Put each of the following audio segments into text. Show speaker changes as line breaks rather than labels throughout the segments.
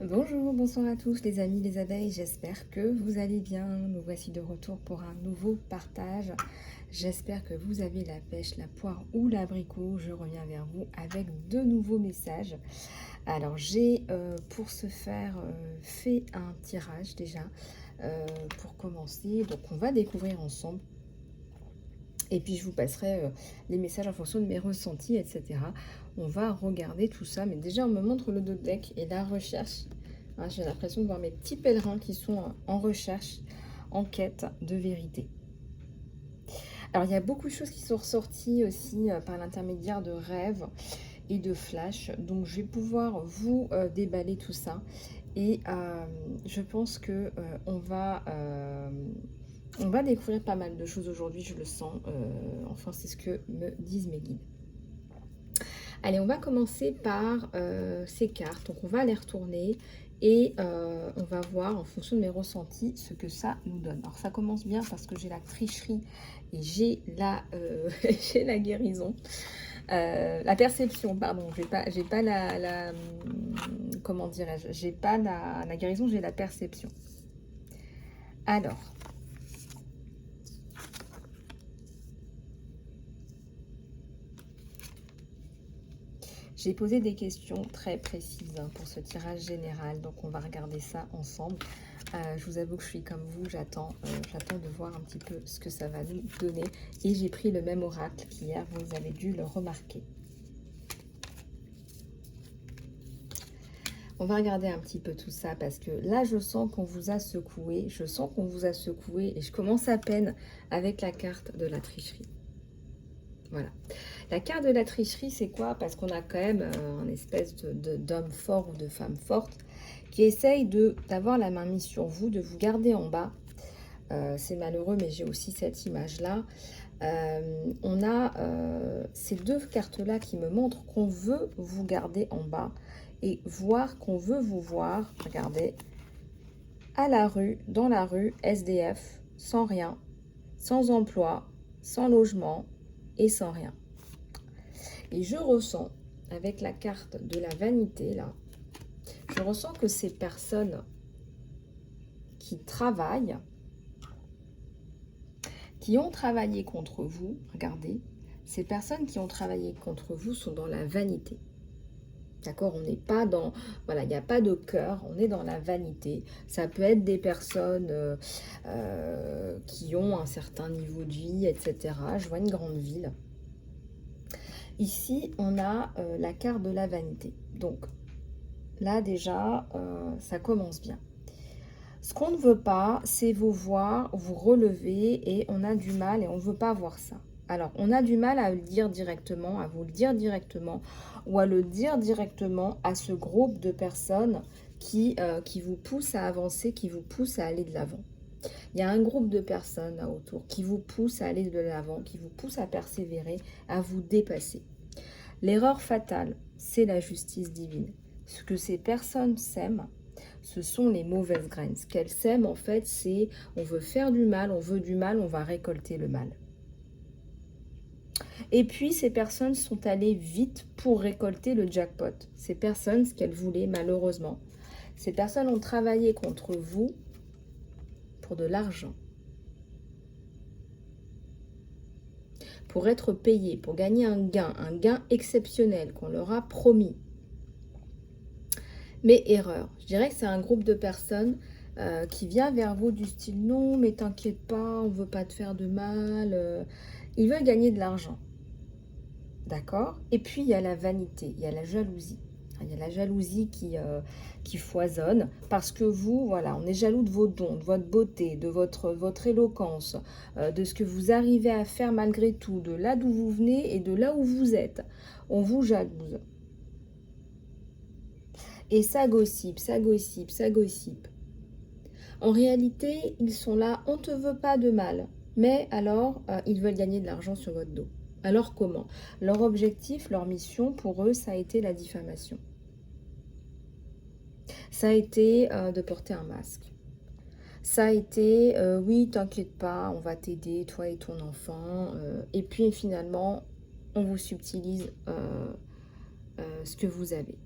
Bonjour, bonsoir à tous les amis, les abeilles, j'espère que vous allez bien. Nous voici de retour pour un nouveau partage. J'espère que vous avez la pêche, la poire ou l'abricot. Je reviens vers vous avec de nouveaux messages. Alors j'ai pour ce faire fait un tirage déjà pour commencer. Donc on va découvrir ensemble. Et puis je vous passerai les messages en fonction de mes ressentis, etc. On va regarder tout ça. Mais déjà on me montre le dos de deck et la recherche. Hein, j'ai l'impression de voir mes petits pèlerins qui sont en recherche, en quête de vérité. Alors il y a beaucoup de choses qui sont ressorties aussi par l'intermédiaire de rêves et de flash. Donc je vais pouvoir vous déballer tout ça. Et je pense que on va découvrir pas mal de choses aujourd'hui, je le sens. Enfin, c'est ce que me disent mes guides. Allez, on va commencer par ces cartes. Donc, on va les retourner et on va voir en fonction de mes ressentis ce que ça nous donne. Alors, ça commence bien parce que j'ai la tricherie et j'ai j'ai la guérison. La perception, pardon. J'ai pas comment dirais-je? J'ai pas la guérison, j'ai la perception. Alors. J'ai posé des questions très précises pour ce tirage général, donc on va regarder ça ensemble. Je vous avoue que je suis comme vous, j'attends de voir un petit peu ce que ça va nous donner. Et j'ai pris le même oracle qu'hier, vous avez dû le remarquer. On va regarder un petit peu tout ça parce que là, je sens qu'on vous a secoué. Je sens qu'on vous a secoué et je commence à peine avec la carte de la tricherie. Voilà. La carte de la tricherie, c'est quoi? Parce qu'on a quand même un espèce d'homme fort ou de femme forte qui essaye d'avoir la main mise sur vous, de vous garder en bas. C'est malheureux, mais j'ai aussi cette image-là. On a ces deux cartes-là qui me montrent qu'on veut vous garder en bas et voir qu'on veut vous voir, regardez, à la rue, dans la rue, SDF, sans rien, sans emploi, sans logement et sans rien. Et je ressens, avec la carte de la vanité, là, je ressens que ces personnes qui travaillent, qui ont travaillé contre vous, regardez, ces personnes qui ont travaillé contre vous sont dans la vanité. D'accord? On n'est pas dans... Voilà, il n'y a pas de cœur, on est dans la vanité. Ça peut être des personnes qui ont un certain niveau de vie, etc. Je vois une grande ville. Ici, on a la carte de la vanité. Donc, là, déjà, ça commence bien. Ce qu'on ne veut pas, c'est vous voir, vous relever, et on a du mal, et on ne veut pas voir ça. Alors, on a du mal à le dire directement, à vous le dire directement, ou à le dire directement à ce groupe de personnes qui vous poussent à avancer, qui vous poussent à aller de l'avant. Il y a un groupe de personnes là autour qui vous poussent à aller de l'avant, qui vous poussent à persévérer, à vous dépasser. L'erreur fatale, c'est la justice divine. Ce que ces personnes sèment, ce sont les mauvaises graines. Ce qu'elles sèment, en fait, c'est on veut faire du mal, on veut du mal, on va récolter le mal. Et puis, ces personnes sont allées vite pour récolter le jackpot. Ces personnes, ce qu'elles voulaient, malheureusement, ces personnes ont travaillé contre vous pour de l'argent. Pour être payées, pour gagner un gain exceptionnel qu'on leur a promis. Mais erreur, je dirais que c'est un groupe de personnes qui vient vers vous du style non mais t'inquiète pas, on ne veut pas te faire de mal, ils veulent gagner de l'argent, d'accord? Et puis il y a la vanité, il y a la jalousie, il y a la jalousie qui foisonne parce que vous, voilà, on est jaloux de vos dons, de votre beauté, de votre éloquence, de ce que vous arrivez à faire malgré tout, de là d'où vous venez et de là où vous êtes, on vous jalouse. Et ça gossipe, ça gossipe, ça gossipe. En réalité, ils sont là, on ne te veut pas de mal. Mais alors, ils veulent gagner de l'argent sur votre dos. Alors comment? Leur objectif, leur mission, pour eux, ça a été la diffamation. Ça a été de porter un masque. Ça a été, oui, t'inquiète pas, on va t'aider, toi et ton enfant. Et puis finalement, on vous subtilise ce que vous avez.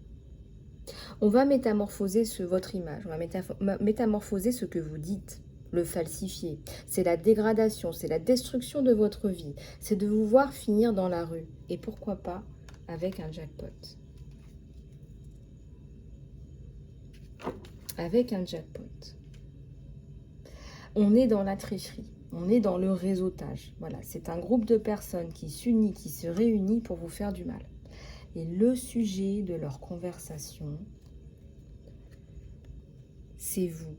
On va métamorphoser votre image, on va métamorphoser ce que vous dites, le falsifier. C'est la dégradation, c'est la destruction de votre vie. C'est de vous voir finir dans la rue. Et pourquoi pas avec un jackpot. Avec un jackpot. On est dans la tricherie, on est dans le réseautage. Voilà, c'est un groupe de personnes qui s'unit, qui se réunit pour vous faire du mal. Et le sujet de leur conversation, c'est vous.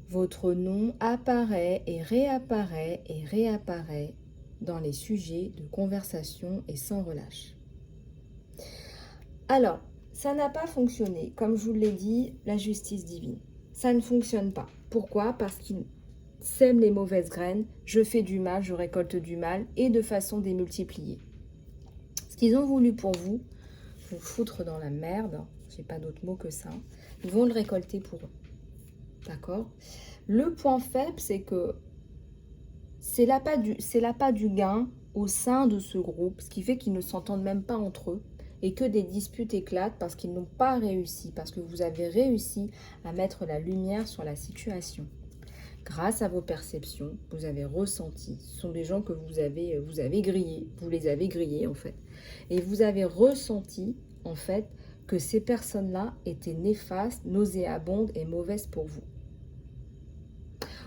Votre nom apparaît et réapparaît dans les sujets de conversation et sans relâche. Alors, ça n'a pas fonctionné. Comme je vous l'ai dit, la justice divine. Ça ne fonctionne pas. Pourquoi? Parce qu'ils sèment les mauvaises graines. Je fais du mal, je récolte du mal et de façon démultipliée. Ce qu'ils ont voulu pour vous foutre dans la merde, j'ai pas d'autre mot que ça, ils vont le récolter pour eux. D'accord? Le point faible, c'est que c'est l'appât du gain au sein de ce groupe, ce qui fait qu'ils ne s'entendent même pas entre eux et que des disputes éclatent parce qu'ils n'ont pas réussi, parce que vous avez réussi à mettre la lumière sur la situation. Grâce à vos perceptions, vous avez ressenti, ce sont des gens que vous avez grillés, vous les avez grillés en fait, et vous avez ressenti en fait que ces personnes-là étaient néfastes, nauséabondes et mauvaises pour vous.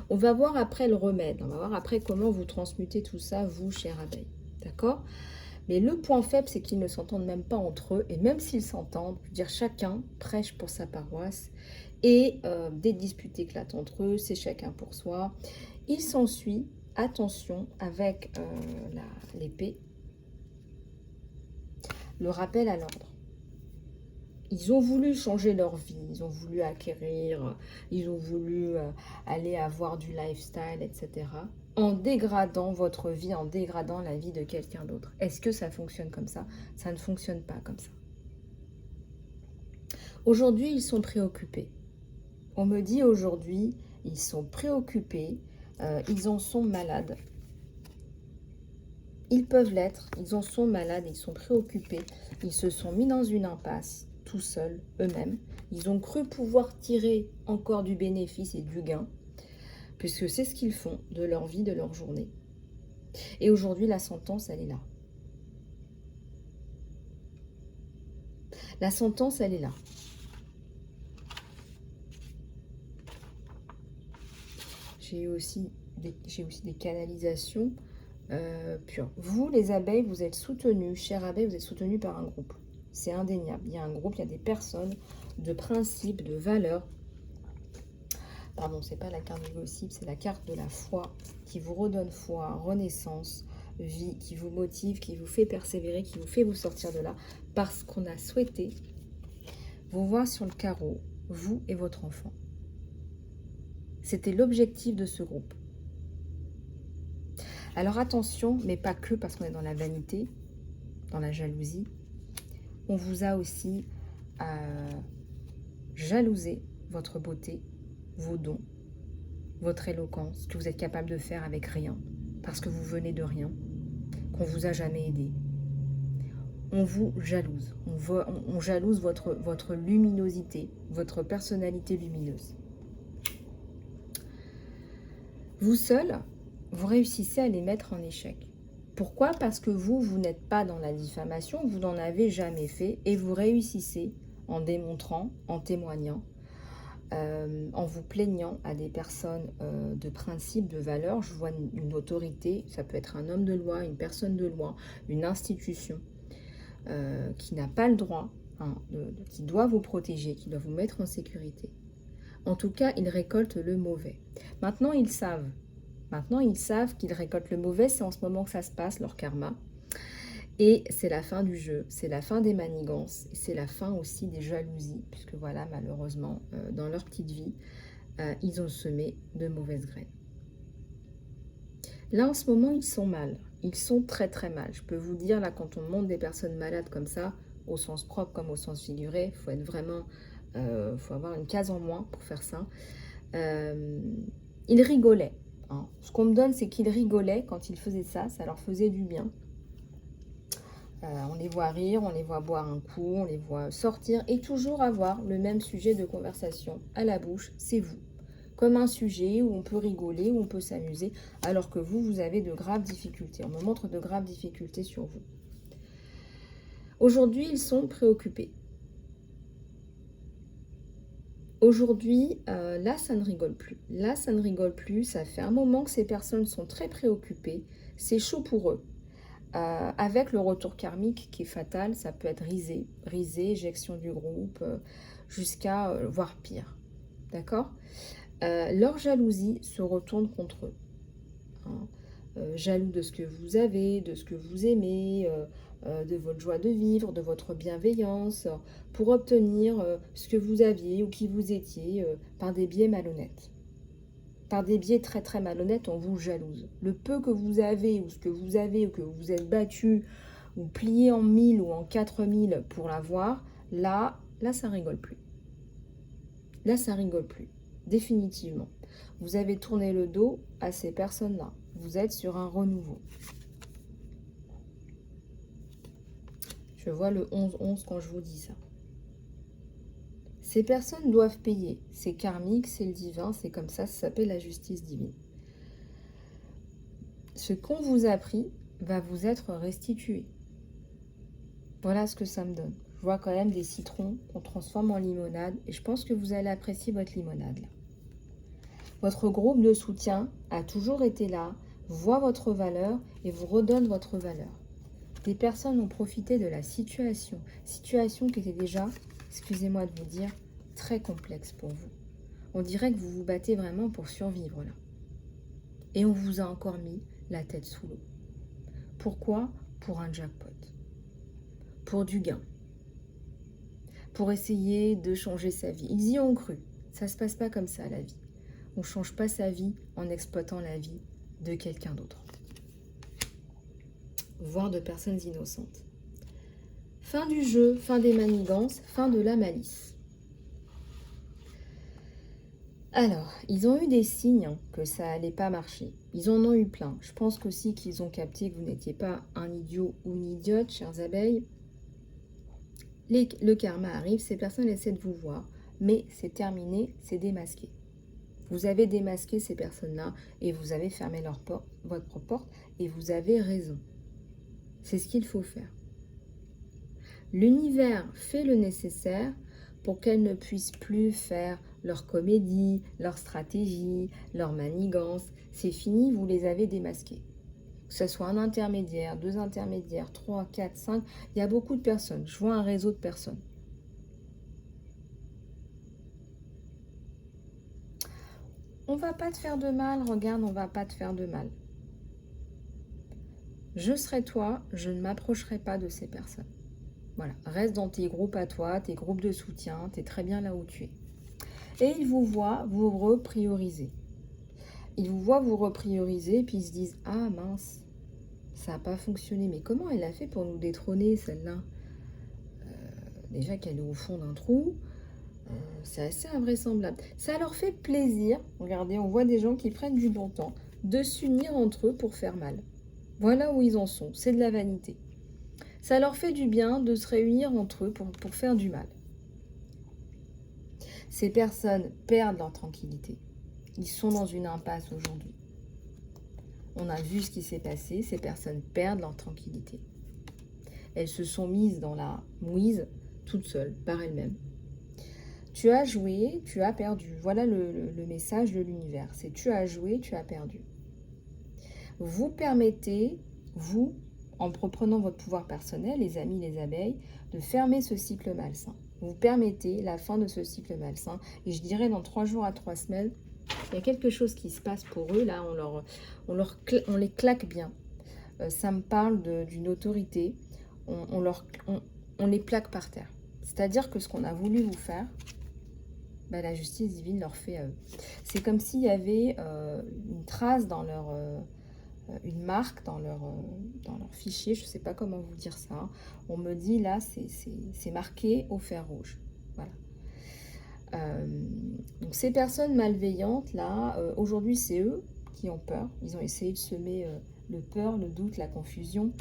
On va voir après le remède, on va voir après comment vous transmutez tout ça, vous, chère abeille. D'accord? Mais le point faible, c'est qu'ils ne s'entendent même pas entre eux. Et même s'ils s'entendent, je veux dire, chacun prêche pour sa paroisse. Et des disputes éclatent entre eux, c'est chacun pour soi. Il s'ensuit, attention, avec l'épée, le rappel à l'ordre. Ils ont voulu changer leur vie, ils ont voulu acquérir, ils ont voulu aller avoir du lifestyle, etc. En dégradant votre vie, en dégradant la vie de quelqu'un d'autre. Est-ce que ça fonctionne comme ça? Ça ne fonctionne pas comme ça. Aujourd'hui, ils sont préoccupés. On me dit aujourd'hui, ils sont préoccupés, ils en sont malades. Ils peuvent l'être, ils en sont malades, ils sont préoccupés, ils se sont mis dans une impasse, tout seuls, eux-mêmes. Ils ont cru pouvoir tirer encore du bénéfice et du gain, puisque c'est ce qu'ils font de leur vie, de leur journée. Et aujourd'hui, la sentence, elle est là. La sentence, elle est là. J'ai aussi des canalisations pures. Vous, les abeilles, vous êtes soutenus, chères abeilles, vous êtes soutenus par un groupe. C'est indéniable. Il y a un groupe, il y a des personnes de principes, de valeurs. Pardon, c'est pas la carte du gossip, c'est la carte de la foi qui vous redonne foi, renaissance, vie, qui vous motive, qui vous fait persévérer, qui vous fait vous sortir de là, parce qu'on a souhaité vous voir sur le carreau, vous et votre enfant. C'était l'objectif de ce groupe. Alors attention, mais pas que parce qu'on est dans la vanité, dans la jalousie. On vous a aussi jalousé votre beauté, vos dons, votre éloquence, ce que vous êtes capable de faire avec rien, parce que vous venez de rien, qu'on ne vous a jamais aidé. On vous jalouse, on jalouse votre luminosité, votre personnalité lumineuse. Vous seul, vous réussissez à les mettre en échec. Pourquoi? Parce que vous n'êtes pas dans la diffamation, vous n'en avez jamais fait et vous réussissez en démontrant, en témoignant, en vous plaignant à des personnes de principe, de valeur. Je vois une autorité, ça peut être un homme de loi, une personne de loi, une institution qui n'a pas le droit, qui doit vous protéger, qui doit vous mettre en sécurité. En tout cas, ils récoltent le mauvais. Maintenant, ils savent. Maintenant, ils savent qu'ils récoltent le mauvais. C'est en ce moment que ça se passe, leur karma. Et c'est la fin du jeu. C'est la fin des manigances. Et c'est la fin aussi des jalousies. Puisque voilà, malheureusement, dans leur petite vie, ils ont semé de mauvaises graines. Là, en ce moment, ils sont mal. Ils sont très, très mal. Je peux vous dire, là, quand on montre des personnes malades comme ça, au sens propre comme au sens figuré, il faut être vraiment... faut avoir une case en moins pour faire ça. Ils rigolaient. Ce qu'on me donne, c'est qu'ils rigolaient quand ils faisaient ça. Ça leur faisait du bien. On les voit rire, on les voit boire un coup, on les voit sortir et toujours avoir le même sujet de conversation à la bouche, c'est vous. Comme un sujet où on peut rigoler, où on peut s'amuser, alors que vous, vous avez de graves difficultés. On me montre de graves difficultés sur vous. Aujourd'hui, ils sont préoccupés. Aujourd'hui, là, ça ne rigole plus. Là, ça ne rigole plus. Ça fait un moment que ces personnes sont très préoccupées. C'est chaud pour eux. Avec le retour karmique qui est fatal, ça peut être risé, éjection du groupe, jusqu'à voire pire. D'accord? Leur jalousie se retourne contre eux. Hein. Jaloux de ce que vous avez, de ce que vous aimez, de votre joie de vivre, de votre bienveillance, pour obtenir ce que vous aviez ou qui vous étiez par des biais malhonnêtes. Par des biais très très malhonnêtes, on vous jalouse. Le peu que vous avez ou ce que vous avez ou que vous vous êtes battu ou plié en 1000 ou en 4000 pour l'avoir, là ça rigole plus. Là ça rigole plus, définitivement. Vous avez tourné le dos à ces personnes-là. Vous êtes sur un renouveau. Je vois le 11-11 quand je vous dis ça. Ces personnes doivent payer. C'est karmique, c'est le divin, c'est comme ça s'appelle la justice divine. Ce qu'on vous a pris va vous être restitué. Voilà ce que ça me donne. Je vois quand même des citrons qu'on transforme en limonade et je pense que vous allez apprécier votre limonade là. Votre groupe de soutien a toujours été là, voit votre valeur et vous redonne votre valeur. Des personnes ont profité de la situation qui était déjà, excusez-moi de vous dire, très complexe pour vous. On dirait que vous vous battez vraiment pour survivre là. Et on vous a encore mis la tête sous l'eau. Pourquoi? Pour un jackpot. Pour du gain. Pour essayer de changer sa vie. Ils y ont cru. Ça ne se passe pas comme ça la vie. On ne change pas sa vie en exploitant la vie de quelqu'un d'autre. Voire de personnes innocentes. Fin du jeu, fin des manigances, fin de la malice. Alors, ils ont eu des signes que ça n'allait pas marcher. Ils en ont eu plein. Je pense aussi qu'ils ont capté que vous n'étiez pas un idiot ou une idiote, chères abeilles. Le karma arrive, ces personnes essaient de vous voir, mais c'est terminé, c'est démasqué. Vous avez démasqué ces personnes-là et vous avez fermé votre porte et vous avez raison. C'est ce qu'il faut faire. L'univers fait le nécessaire pour qu'elles ne puissent plus faire leur comédie, leur stratégie, leur manigance. C'est fini, vous les avez démasqués. Que ce soit un intermédiaire, 2 intermédiaires, 3, 4, 5, il y a beaucoup de personnes. Je vois un réseau de personnes. On va pas te faire de mal, regarde, on va pas te faire de mal. Je serai toi, je ne m'approcherai pas de ces personnes. Voilà, reste dans tes groupes à toi, tes groupes de soutien, tu es très bien là où tu es. Et ils vous voient vous reprioriser. Ils vous voient vous reprioriser, puis ils se disent « Ah mince, ça n'a pas fonctionné. Mais comment elle a fait pour nous détrôner, celle-là » Déjà qu'elle est au fond d'un trou, c'est assez invraisemblable. Ça leur fait plaisir, regardez, on voit des gens qui prennent du bon temps, de s'unir entre eux pour faire mal. Voilà où ils en sont, c'est de la vanité. Ça leur fait du bien de se réunir entre eux pour faire du mal. Ces personnes perdent leur tranquillité. Ils sont dans une impasse aujourd'hui. On a vu ce qui s'est passé, ces personnes perdent leur tranquillité. Elles se sont mises dans la mouise, toutes seules, par elles-mêmes. Tu as joué, tu as perdu. Voilà le message de l'univers. C'est tu as joué, tu as perdu. Vous permettez, vous, en reprenant votre pouvoir personnel, les amis, les abeilles, de fermer ce cycle malsain. Vous permettez la fin de ce cycle malsain. Et je dirais dans 3 jours à 3 semaines, il y a quelque chose qui se passe pour eux. Là, on les claque bien. Ça me parle d'une autorité. On les plaque par terre. C'est-à-dire que ce qu'on a voulu vous faire, bah, la justice divine leur fait à eux. C'est comme s'il y avait une trace dans leur... une marque dans leur fichier, je ne sais pas comment vous dire ça. On me dit là, c'est marqué au fer rouge. Voilà. Donc ces personnes malveillantes là, aujourd'hui c'est eux qui ont peur. Ils ont essayé de semer le peur, le doute, la confusion.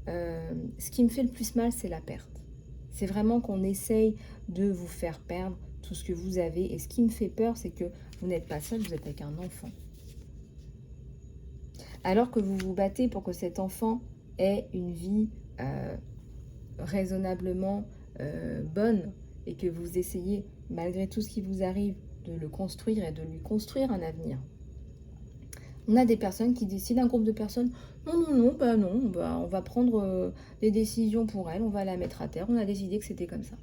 ce qui me fait le plus mal, c'est la perte. C'est vraiment qu'on essaye de vous faire perdre tout ce que vous avez. Et ce qui me fait peur, c'est que vous n'êtes pas seul, vous êtes avec un enfant. Alors que vous vous battez pour que cet enfant ait une vie raisonnablement bonne et que vous essayez, malgré tout ce qui vous arrive, de le construire et de lui construire un avenir. On a des personnes qui décident, un groupe de personnes, non, on va prendre des décisions pour elle, on va la mettre à terre, on a décidé que c'était comme ça.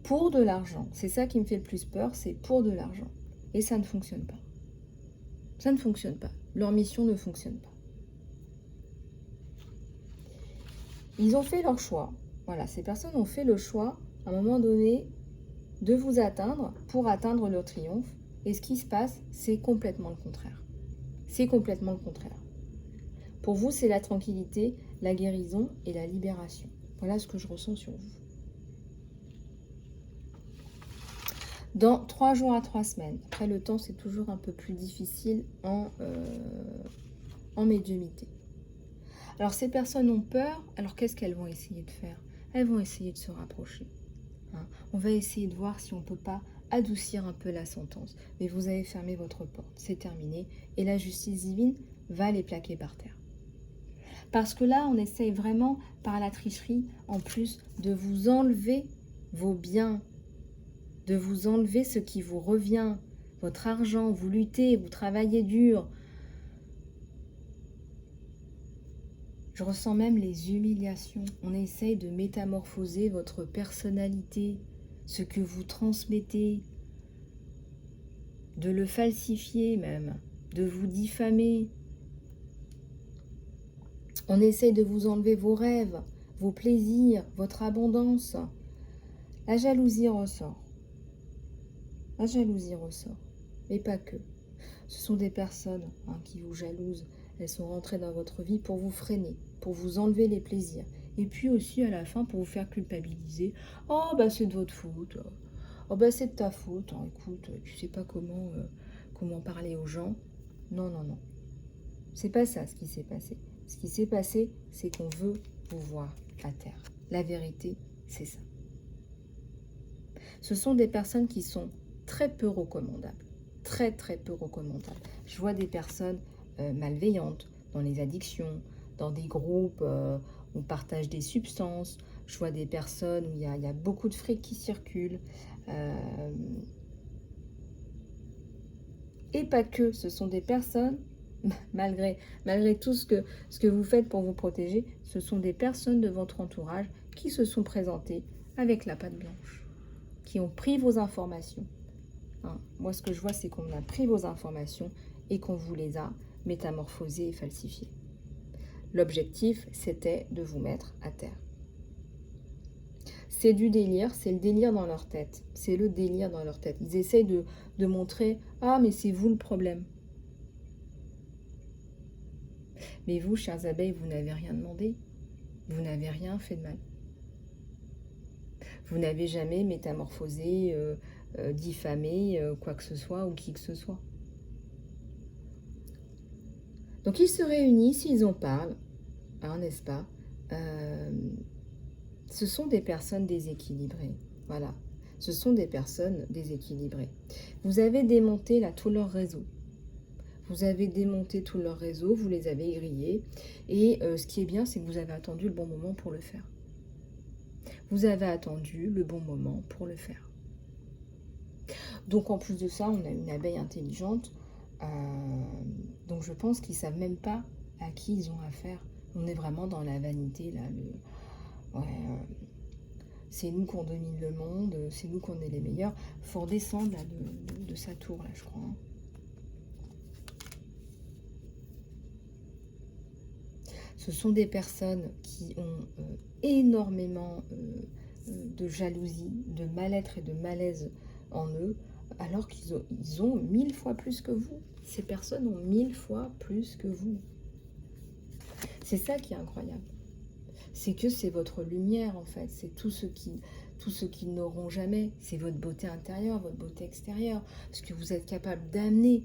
Pour de l'argent, c'est ça qui me fait le plus peur, c'est pour de l'argent. Et ça ne fonctionne pas. Ça ne fonctionne pas. Leur mission ne fonctionne pas. Ils ont fait leur choix. Voilà, ces personnes ont fait le choix, à un moment donné, de vous atteindre pour atteindre leur triomphe. Et ce qui se passe, c'est complètement le contraire. C'est complètement le contraire. Pour vous, c'est la tranquillité, la guérison et la libération. Voilà ce que je ressens sur vous. Dans 3 jours à 3 semaines. Après, le temps, c'est toujours un peu plus difficile en médiumnité. Alors, ces personnes ont peur. Alors, qu'est-ce qu'elles vont essayer de faire? Elles vont essayer de se rapprocher. On va essayer de voir si on ne peut pas adoucir un peu la sentence. Mais vous avez fermé votre porte. C'est terminé. Et la justice divine va les plaquer par terre. Parce que là, on essaye vraiment, par la tricherie, en plus, de vous enlever vos biens, de vous enlever ce qui vous revient, votre argent, vous luttez, vous travaillez dur. Je ressens même les humiliations. On essaye de métamorphoser votre personnalité, ce que vous transmettez, de le falsifier même, de vous diffamer. On essaye de vous enlever vos rêves, vos plaisirs, votre abondance. La jalousie ressort. La jalousie ressort. Et pas que. Ce sont des personnes qui vous jalousent. Elles sont rentrées dans votre vie pour vous freiner, pour vous enlever les plaisirs. Et puis aussi à la fin pour vous faire culpabiliser. Oh bah c'est de votre faute. Oh bah c'est de ta faute. Écoute, tu sais pas comment parler aux gens. Non. C'est pas ça ce qui s'est passé. Ce qui s'est passé, c'est qu'on veut vous voir à terre. La vérité, c'est ça. Ce sont des personnes qui sont très peu recommandables. Très peu recommandables. Je vois des personnes malveillantes dans les addictions, dans des groupes où on partage des substances. Je vois des personnes où il y a beaucoup de fric qui circulent. Et pas que, ce sont des personnes, malgré tout ce que vous faites pour vous protéger, ce sont des personnes de votre entourage qui se sont présentées avec la patte blanche, qui ont pris vos informations. Moi, ce que je vois, c'est qu'on a pris vos informations et qu'on vous les a métamorphosées et falsifiées. L'objectif, c'était de vous mettre à terre. C'est du délire, c'est le délire dans leur tête. C'est le délire dans leur tête. Ils essayent de montrer « Ah, mais c'est vous le problème ». Mais vous, chères abeilles, vous n'avez rien demandé. Vous n'avez rien fait de mal. Vous n'avez jamais métamorphosé, diffamé quoi que ce soit ou qui que ce soit. Donc ils se réunissent, ils en parlent, n'est-ce pas? Ce sont des personnes déséquilibrées. Voilà, ce sont des personnes déséquilibrées. Vous avez démonté là tout leur réseau. Vous avez démonté tout leur réseau, vous les avez grillés. Et ce qui est bien, c'est que vous avez attendu le bon moment pour le faire. Vous avez attendu le bon moment pour le faire. Donc en plus de ça, on a une abeille intelligente. Donc je pense qu'ils ne savent même pas à qui ils ont affaire. On est vraiment dans la vanité, là. C'est nous qu'on domine le monde, c'est nous qu'on est les meilleurs. Il faut redescendre là, de sa tour, là, je crois. Ce sont des personnes qui ont énormément de jalousie, de mal-être et de malaise en eux, alors qu'ils ont 1000 fois plus que vous. Ces personnes ont 1000 fois plus que vous. C'est ça qui est incroyable. C'est que c'est votre lumière, en fait. C'est tout ce qu'ils n'auront jamais. C'est votre beauté intérieure, votre beauté extérieure. Ce que vous êtes capable d'amener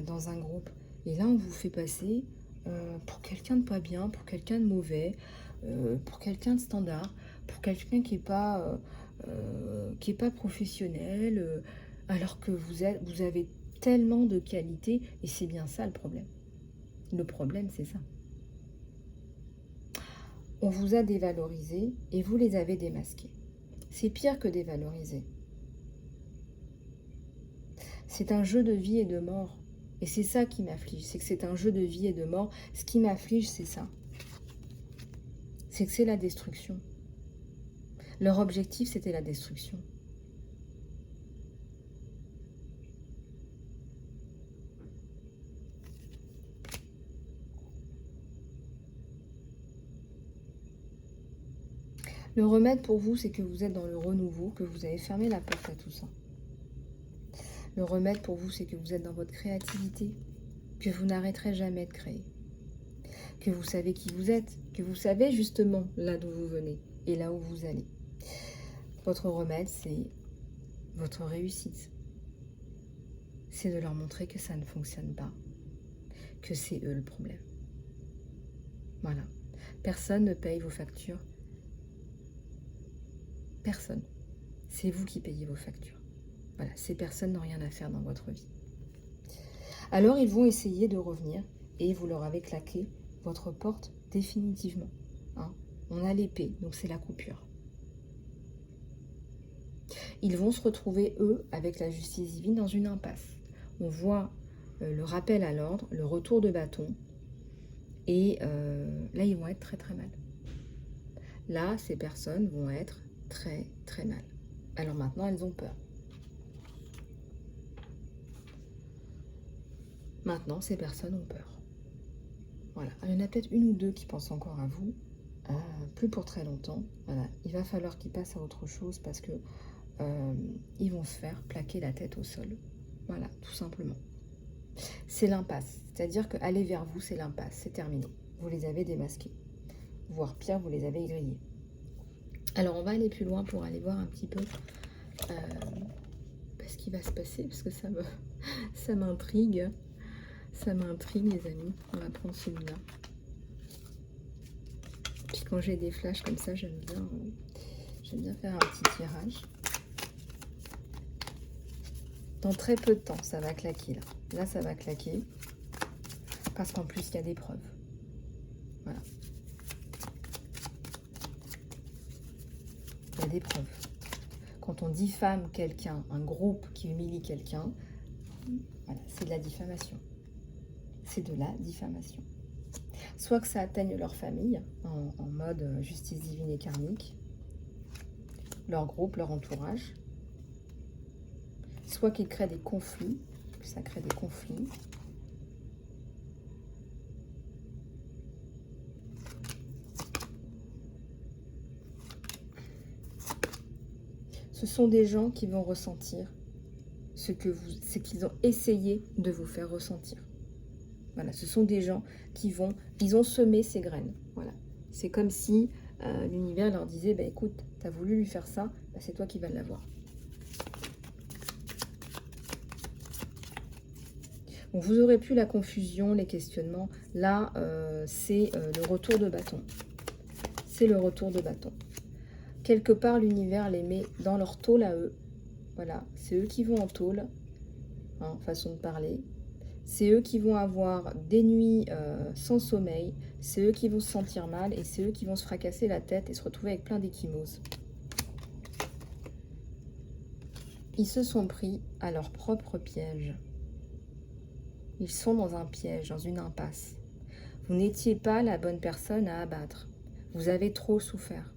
dans un groupe. Et là, on vous fait passer pour quelqu'un de pas bien, pour quelqu'un de mauvais. pour quelqu'un de standard, pour quelqu'un qui est pas professionnel, alors que vous avez tellement de qualités, et c'est bien ça le problème. Le problème, c'est ça. On vous a dévalorisé et vous les avez démasqués. C'est pire que dévaloriser. C'est un jeu de vie et de mort. Et c'est ça qui m'afflige, c'est que c'est un jeu de vie et de mort. Ce qui m'afflige, c'est ça. C'est que c'est la destruction. Leur objectif, c'était la destruction. Le remède pour vous, c'est que vous êtes dans le renouveau, que vous avez fermé la porte à tout ça. Le remède pour vous, c'est que vous êtes dans votre créativité, que vous n'arrêterez jamais de créer, que vous savez qui vous êtes, que vous savez justement là d'où vous venez et là où vous allez. Votre remède, c'est votre réussite. C'est de leur montrer que ça ne fonctionne pas, que c'est eux le problème. Voilà. Personne ne paye vos factures. Personne. C'est vous qui payez vos factures. Voilà, ces personnes n'ont rien à faire dans votre vie. Alors ils vont essayer de revenir et vous leur avez claqué votre porte définitivement. Hein. On a l'épée, donc c'est la coupure. Ils vont se retrouver, eux, avec la justice divine dans une impasse. On voit le rappel à l'ordre, le retour de bâton, et là, ils vont être très très mal. Là, ces personnes vont être très très mal. Alors maintenant, elles ont peur. Maintenant, ces personnes ont peur. Voilà. Il y en a peut-être une ou deux qui pensent encore à vous, plus pour très longtemps. Voilà. Il va falloir qu'ils passent à autre chose parce que ils vont se faire plaquer la tête au sol. Voilà, tout simplement. C'est l'impasse. C'est-à-dire qu'aller vers vous, c'est l'impasse. C'est terminé. Vous les avez démasqués. Voire pire, vous les avez grillés. Alors, on va aller plus loin pour aller voir un petit peu ce qui va se passer, parce que ça m'intrigue. Ça m'intrigue, les amis. On va prendre celui-là. Puis quand j'ai des flashs comme ça, j'aime bien faire un petit tirage. Dans très peu de temps, ça va claquer là. Là, ça va claquer. Parce qu'en plus, il y a des preuves. Voilà. Il y a des preuves. Quand on diffame quelqu'un, un groupe qui humilie quelqu'un, voilà, c'est de la diffamation. C'est de la diffamation. Soit que ça atteigne leur famille, en mode justice divine et karmique, leur groupe, leur entourage, soit qu'ils créent des conflits, que ça crée des conflits, ce sont des gens qui vont ressentir ce qu'ils ont essayé de vous faire ressentir. Voilà, ce sont des gens ils ont semé ces graines. Voilà, c'est comme si l'univers leur disait, bah, écoute, tu as voulu lui faire ça, bah, c'est toi qui vas l'avoir. Bon, vous aurez plus la confusion, les questionnements. Là, c'est le retour de bâton. C'est le retour de bâton. Quelque part, l'univers les met dans leur tôle à eux. Voilà, c'est eux qui vont en tôle, hein, façon de parler. C'est eux qui vont avoir des nuits sans sommeil. C'est eux qui vont se sentir mal et c'est eux qui vont se fracasser la tête et se retrouver avec plein d'échymoses. Ils se sont pris à leur propre piège. Ils sont dans un piège, dans une impasse. Vous n'étiez pas la bonne personne à abattre. Vous avez trop souffert.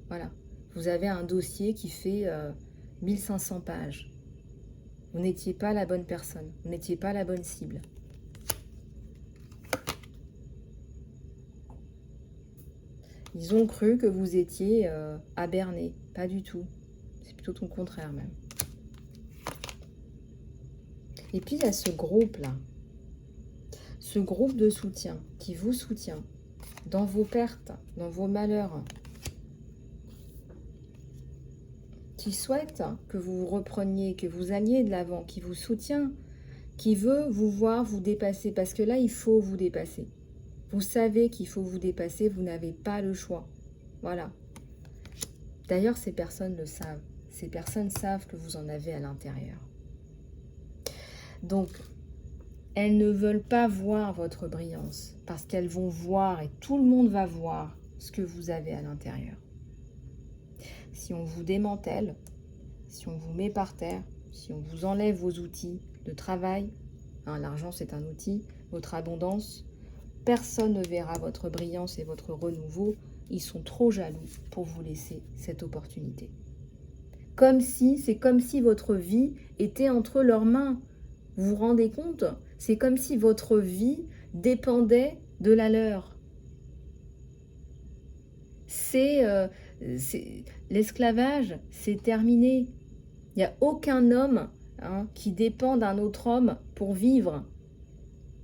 Voilà. Vous avez un dossier qui fait 1500 pages. Vous n'étiez pas la bonne personne. Vous n'étiez pas la bonne cible. Ils ont cru que vous étiez à berner. Pas du tout. C'est plutôt ton contraire même. Et puis il y a ce groupe-là. Ce groupe de soutien qui vous soutient dans vos pertes, dans vos malheurs. Qui souhaite que vous vous repreniez, que vous alliez de l'avant, qui vous soutient, qui veut vous voir vous dépasser. Parce que là, il faut vous dépasser. Vous savez qu'il faut vous dépasser, vous n'avez pas le choix. Voilà. D'ailleurs, ces personnes le savent. Ces personnes savent que vous en avez à l'intérieur. Donc, elles ne veulent pas voir votre brillance parce qu'elles vont voir et tout le monde va voir ce que vous avez à l'intérieur. Si on vous démantèle, si on vous met par terre, si on vous enlève vos outils de travail, hein, l'argent c'est un outil, votre abondance, personne ne verra votre brillance et votre renouveau. Ils sont trop jaloux pour vous laisser cette opportunité. C'est comme si votre vie était entre leurs mains. Vous vous rendez compte? C'est comme si votre vie dépendait de la leur. L'esclavage, c'est terminé. Il n'y a aucun homme qui dépend d'un autre homme pour vivre.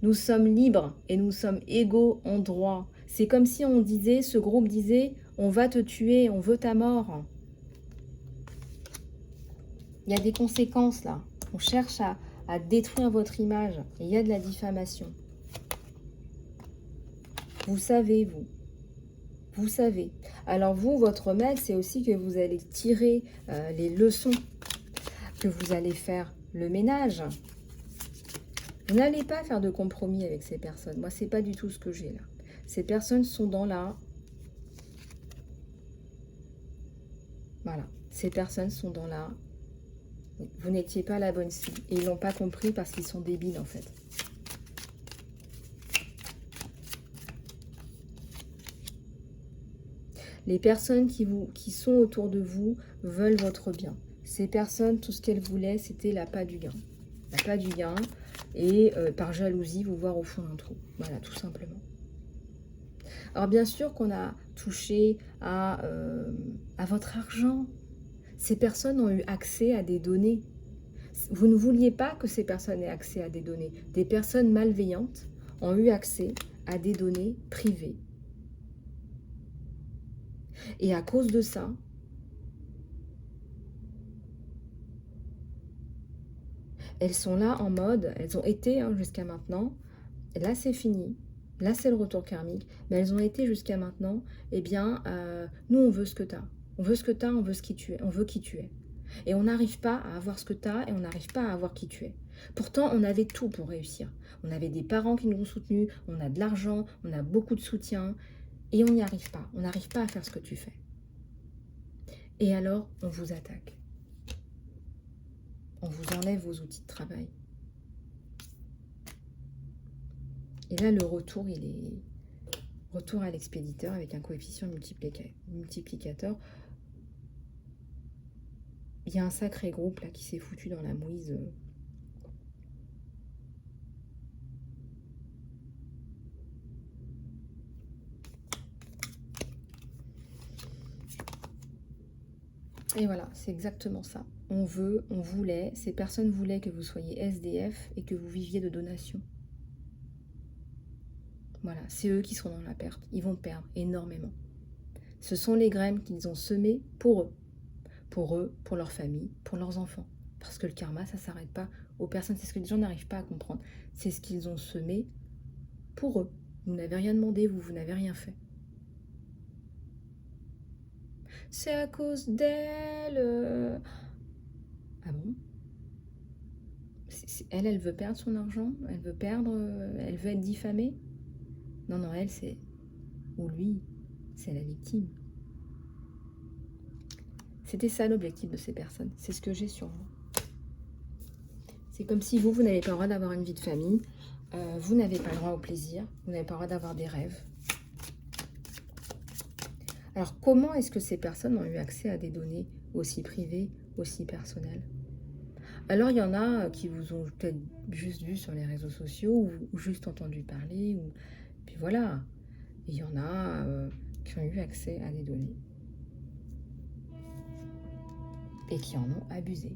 Nous sommes libres et nous sommes égaux en droit. C'est comme si on disait, ce groupe disait, on va te tuer, on veut ta mort. Il y a des conséquences là. On cherche à détruire votre image. Et il y a de la diffamation. Vous savez, vous. Vous savez. Alors vous, votre remède, c'est aussi que vous allez tirer les leçons, que vous allez faire le ménage. Vous n'allez pas faire de compromis avec ces personnes. Moi, c'est pas du tout ce que j'ai là. Ces personnes sont dans la... Voilà. Ces personnes sont dans la... Vous n'étiez pas la bonne cible. Et ils l'ont pas compris parce qu'ils sont débiles, en fait. Les personnes qui sont autour de vous veulent votre bien. Ces personnes, tout ce qu'elles voulaient, c'était l'appât du gain. L'appât du gain et par jalousie, vous voir au fond d'un trou. Voilà, tout simplement. Alors bien sûr qu'on a touché à votre argent. Ces personnes ont eu accès à des données. Vous ne vouliez pas que ces personnes aient accès à des données. Des personnes malveillantes ont eu accès à des données privées. Et à cause de ça, elles sont là en mode, elles ont été jusqu'à maintenant, là c'est fini, là c'est le retour karmique, mais elles ont été jusqu'à maintenant, eh bien, nous on veut ce que tu as. On veut ce que tu as, on veut qui tu es, on veut qui tu es. Et on n'arrive pas à avoir ce que tu as et on n'arrive pas à avoir qui tu es. Pourtant, on avait tout pour réussir. On avait des parents qui nous ont soutenus, on a de l'argent, on a beaucoup de soutien, et on n'y arrive pas. On n'arrive pas à faire ce que tu fais. Et alors, on vous attaque. On vous enlève vos outils de travail. Et là, le retour, il est retour à l'expéditeur avec un coefficient multiplicateur. Il y a un sacré groupe là qui s'est foutu dans la mouise. Et voilà, c'est exactement ça. On voulait, ces personnes voulaient que vous soyez SDF et que vous viviez de donations. Voilà, c'est eux qui sont dans la perte. Ils vont perdre énormément. Ce sont les graines qu'ils ont semées pour eux. Pour eux, pour leur famille, pour leurs enfants. Parce que le karma, ça ne s'arrête pas aux personnes. C'est ce que les gens n'arrivent pas à comprendre. C'est ce qu'ils ont semé pour eux. Vous n'avez rien demandé, vous n'avez rien fait. C'est à cause d'elle. Ah bon? Elle veut perdre son argent? Elle veut être diffamée? Non, elle, c'est... Ou lui, c'est la victime. C'était ça l'objectif de ces personnes. C'est ce que j'ai sur vous. C'est comme si vous n'avez pas le droit d'avoir une vie de famille. Vous n'avez pas le droit au plaisir. Vous n'avez pas le droit d'avoir des rêves. Alors, comment est-ce que ces personnes ont eu accès à des données aussi privées, aussi personnelles? Alors, il y en a qui vous ont peut-être juste vu sur les réseaux sociaux ou juste entendu parler. Puis voilà. Il y en a qui ont eu accès à des données. Et qui en ont abusé.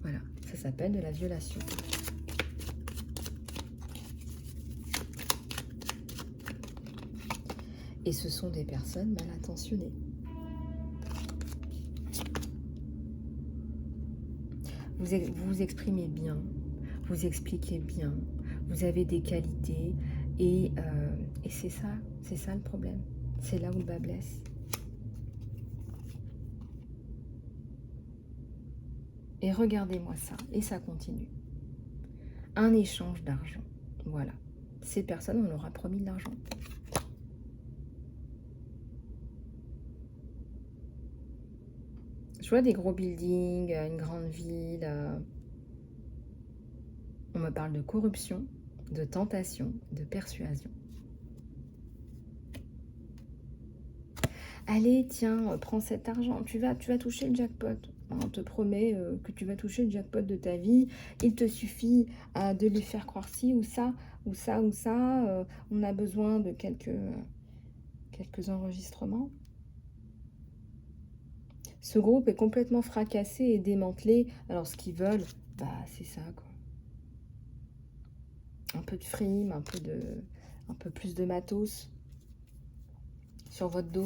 Voilà, ça s'appelle de la violation. Et ce sont des personnes mal intentionnées. Vous vous exprimez bien, vous expliquez bien, vous avez des qualités, Et c'est ça le problème. C'est là où le bas blesse. Et regardez-moi ça, et ça continue. Un échange d'argent, voilà. Ces personnes, on leur a promis de l'argent. Je vois des gros buildings, une grande ville. On me parle de corruption, de tentation, de persuasion. Allez, tiens, prends cet argent, tu vas toucher le jackpot. On te promet que tu vas toucher le jackpot de ta vie. Il te suffit de lui faire croire ci ou ça, ou ça, ou ça. On a besoin de quelques enregistrements. Ce groupe est complètement fracassé et démantelé. Alors, ce qu'ils veulent, bah, c'est ça, quoi. Un peu de frime, un peu plus de matos sur votre dos.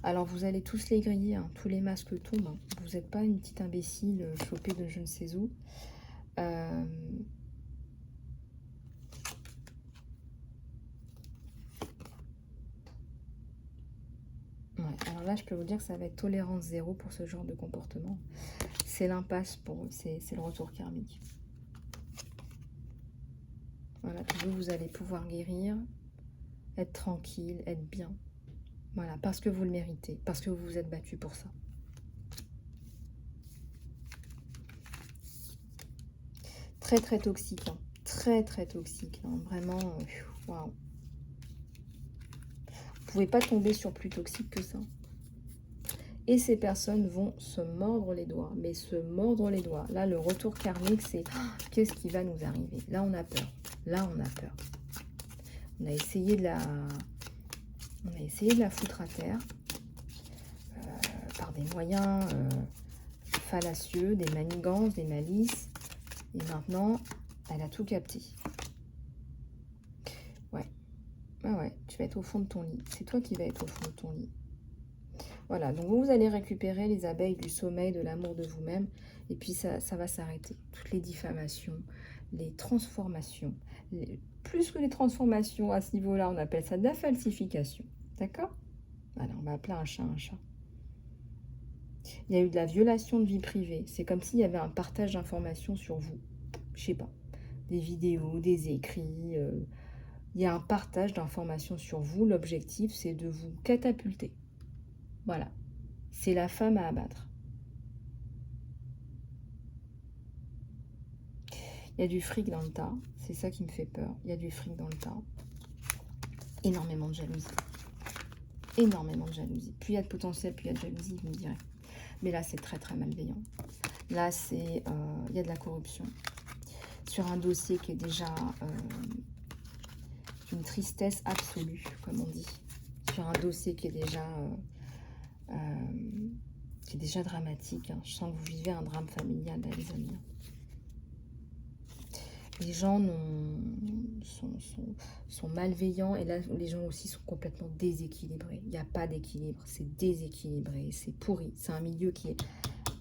Alors, vous allez tous les griller, hein, tous les masques tombent. Hein. Vous n'êtes pas une petite imbécile chopée de je ne sais où. Ouais, alors là, je peux vous dire que ça va être tolérance zéro pour ce genre de comportement. C'est l'impasse pour eux, c'est le retour karmique. Voilà, vous allez pouvoir guérir, être tranquille, être bien. Voilà, parce que vous le méritez, parce que vous vous êtes battu pour ça. Très, très toxique. Hein. Très, très toxique. Hein. Vraiment, waouh. Vous ne pouvez pas tomber sur plus toxique que ça. Et ces personnes vont se mordre les doigts, mais se mordre les doigts. Là, le retour karmique, c'est qu'est-ce qui va nous arriver? Là, on a peur. Là, on a peur. On a essayé de la foutre à terre par des moyens fallacieux, des manigances, des malices. Et maintenant, elle a tout capté. Ouais. Ah ouais, tu vas être au fond de ton lit. C'est toi qui vas être au fond de ton lit. Voilà, donc vous allez récupérer les abeilles du sommeil, de l'amour de vous-même. Et puis ça va s'arrêter. Toutes les diffamations, les transformations. Plus que les transformations à ce niveau-là, on appelle ça de la falsification. D'accord? Voilà, on va appeler un chat un chat. Il y a eu de la violation de vie privée. C'est comme s'il y avait un partage d'informations sur vous. Je sais pas. Des vidéos, des écrits. Il y a un partage d'informations sur vous. L'objectif, c'est de vous catapulter. Voilà. C'est la femme à abattre. Il y a du fric dans le tas. C'est ça qui me fait peur. Il y a du fric dans le tas. Énormément de jalousie. Énormément de jalousie. Plus il y a de potentiel, plus il y a de jalousie, vous me direz. Mais là, c'est très, très malveillant. Là, c'est il y a de la corruption. Sur un dossier qui est déjà une tristesse absolue, comme on dit. Sur un dossier qui est déjà dramatique. Hein. Je sens que vous vivez un drame familial, là, les amis. Les gens sont malveillants et là, les gens aussi sont complètement déséquilibrés. Il n'y a pas d'équilibre, c'est déséquilibré, c'est pourri. C'est un milieu qui est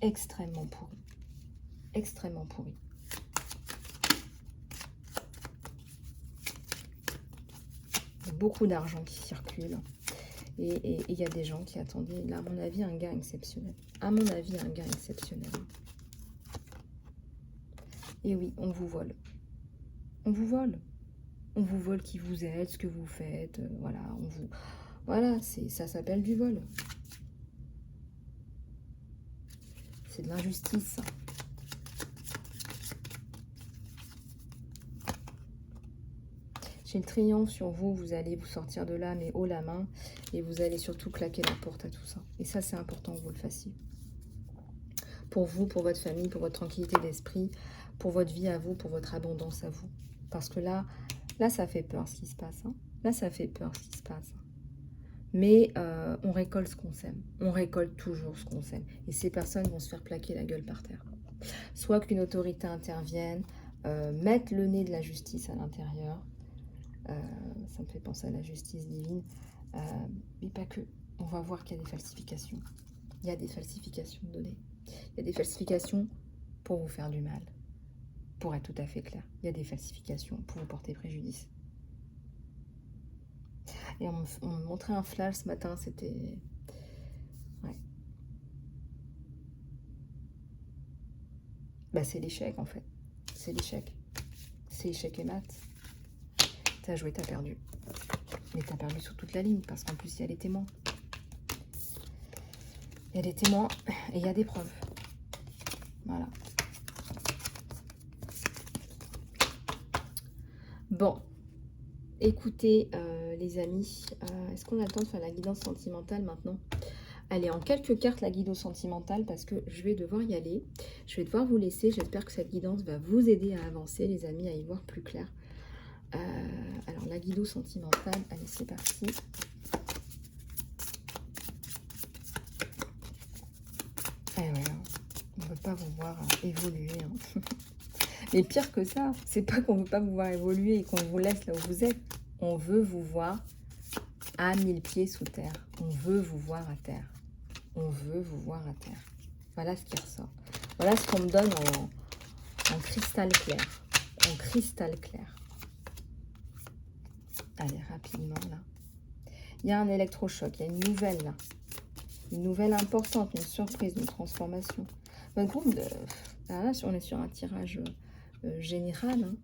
extrêmement pourri. Extrêmement pourri. Il y a beaucoup d'argent qui circule. Et il y a des gens qui attendaient, là, à mon avis, un gain exceptionnel. À mon avis, un gain exceptionnel. Et oui, on vous vole. On vous vole. On vous vole qui vous êtes, ce que vous faites. Voilà, on vous... Voilà, ça s'appelle du vol. C'est de l'injustice. J'ai le triomphe sur vous, vous allez vous sortir de là, mais haut la main, et vous allez surtout claquer la porte à tout ça. Et ça, c'est important que vous le fassiez. Pour vous, pour votre famille, pour votre tranquillité d'esprit, pour votre vie à vous, pour votre abondance à vous. Parce que là ça fait peur ce qui se passe. Hein. Là, ça fait peur ce qui se passe. Mais on récolte ce qu'on sème. On récolte toujours ce qu'on sème. Et ces personnes vont se faire plaquer la gueule par terre. Soit qu'une autorité intervienne, mette le nez de la justice à l'intérieur. Ça me fait penser à la justice divine. Mais pas que. On va voir qu'il y a des falsifications. Il y a des falsifications de données. Il y a des falsifications pour vous faire du mal. Pour être tout à fait clair, il y a des falsifications pour vous porter préjudice. Et on me montrait un flash ce matin, c'était... Ouais. Bah, c'est l'échec, en fait. C'est l'échec. C'est échec et mat. T'as joué, t'as perdu. Mais t'as perdu sur toute la ligne, parce qu'en plus, il y a les témoins. Il y a des témoins et il y a des preuves. Voilà. Bon. Écoutez, les amis, est-ce qu'on a le temps de faire la guidance sentimentale maintenant? Allez, en quelques cartes, la guidance sentimentale, parce que je vais devoir y aller. Je vais devoir vous laisser. J'espère que cette guidance va vous aider à avancer, les amis, à y voir plus clair. Alors, la guidance sentimentale, allez, c'est parti. Eh ouais, on ne veut pas vous voir évoluer. Hein. Mais pire que ça, c'est pas qu'on ne veut pas vous voir évoluer et qu'on vous laisse là où vous êtes. On veut vous voir à 1000 pieds sous terre. On veut vous voir à terre. On veut vous voir à terre. Voilà ce qui ressort. Voilà ce qu'on me donne en cristal clair. En cristal clair. Allez, rapidement, là. Il y a un électrochoc. Il y a une nouvelle, là. Une nouvelle importante, une surprise, une transformation. Donc, là, on est sur un tirage général. Hein,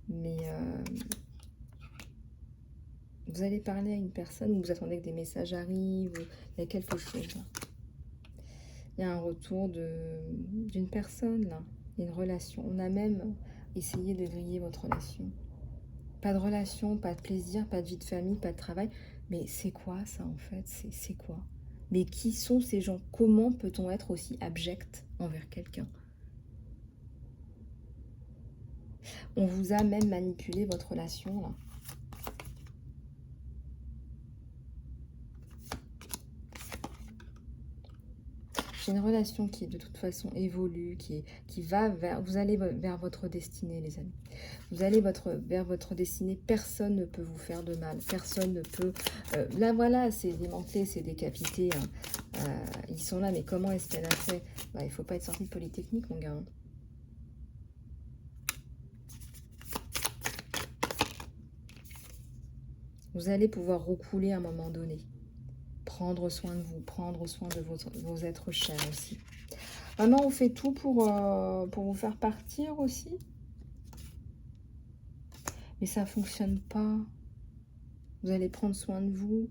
mais vous allez parler à une personne, vous attendez que des messages arrivent. Il y a quelque chose, là. Il y a un retour d'une personne, là. Une relation. On a même essayé de griller votre relation. Pas de relation, pas de plaisir, pas de vie de famille, pas de travail. Mais c'est quoi ça en fait? C'est quoi? Mais qui sont ces gens? Comment peut-on être aussi abject envers quelqu'un? On vous a même manipulé votre relation là. J'ai une relation qui de toute façon évolue, qui va vers... Vous allez vers votre destinée, les amis. Vous allez vers votre destinée. Personne ne peut vous faire de mal. Personne ne peut... là, voilà, c'est démantelé, c'est décapité. Hein. Ils sont là, mais comment est-ce qu'elle a fait? Bah, il ne faut pas être sorti de Polytechnique, mon gars. Hein. Vous allez pouvoir recouler à un moment donné. Prendre soin de vous, prendre soin de vos êtres chers aussi. Vraiment, on fait tout pour vous faire partir aussi. Mais ça ne fonctionne pas. Vous allez prendre soin de vous.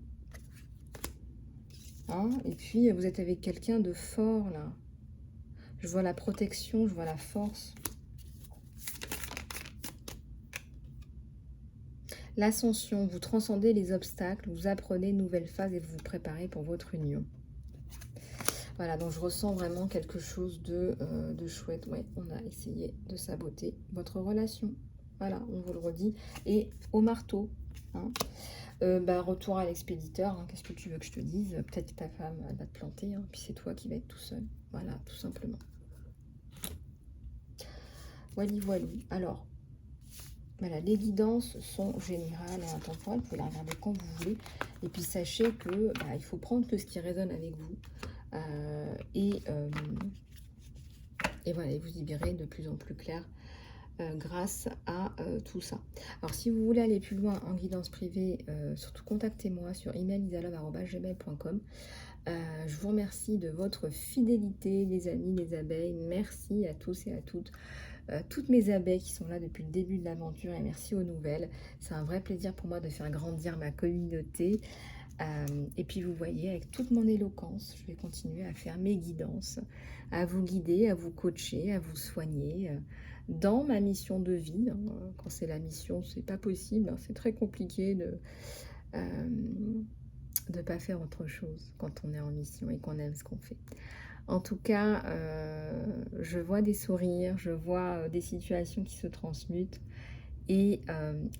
Hein? Et puis, vous êtes avec quelqu'un de fort, là. Je vois la protection, je vois la force. L'ascension, vous transcendez les obstacles, vous apprenez une nouvelle phase et vous vous préparez pour votre union. Voilà, donc je ressens vraiment quelque chose de chouette. Ouais, on a essayé de saboter votre relation. Voilà, on vous le redit. Et au marteau. Hein. Retour à l'expéditeur. Hein. Qu'est-ce que tu veux que je te dise? Peut-être que ta femme elle va te planter. Hein, puis c'est toi qui vas être tout seul. Voilà, tout simplement. Voilà, voilà. Alors, voilà, les guidances sont générales et intemporelles. Vous pouvez les regarder quand vous voulez. Et puis sachez que il faut prendre que ce qui résonne avec vous. Et voilà, vous y verrez de plus en plus clair grâce à tout ça. Alors, si vous voulez aller plus loin en guidance privée, surtout contactez-moi sur email.isalove@gmail.com. Je vous remercie de votre fidélité, les amis, les abeilles. Merci à tous et à toutes mes abeilles qui sont là depuis le début de l'aventure, et merci aux nouvelles. C'est un vrai plaisir pour moi de faire grandir ma communauté. Et puis vous voyez, avec toute mon éloquence, je vais continuer à faire mes guidances, à vous guider, à vous coacher, à vous soigner dans ma mission de vie. Hein. Quand c'est la mission, c'est pas possible, hein. C'est très compliqué de ne pas faire autre chose quand on est en mission et qu'on aime ce qu'on fait. En tout cas, je vois des sourires, je vois des situations qui se transmutent et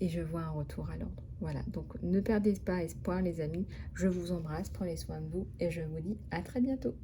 je vois un retour à l'ordre. Voilà, donc ne perdez pas espoir les amis, je vous embrasse, prenez soin de vous et je vous dis à très bientôt.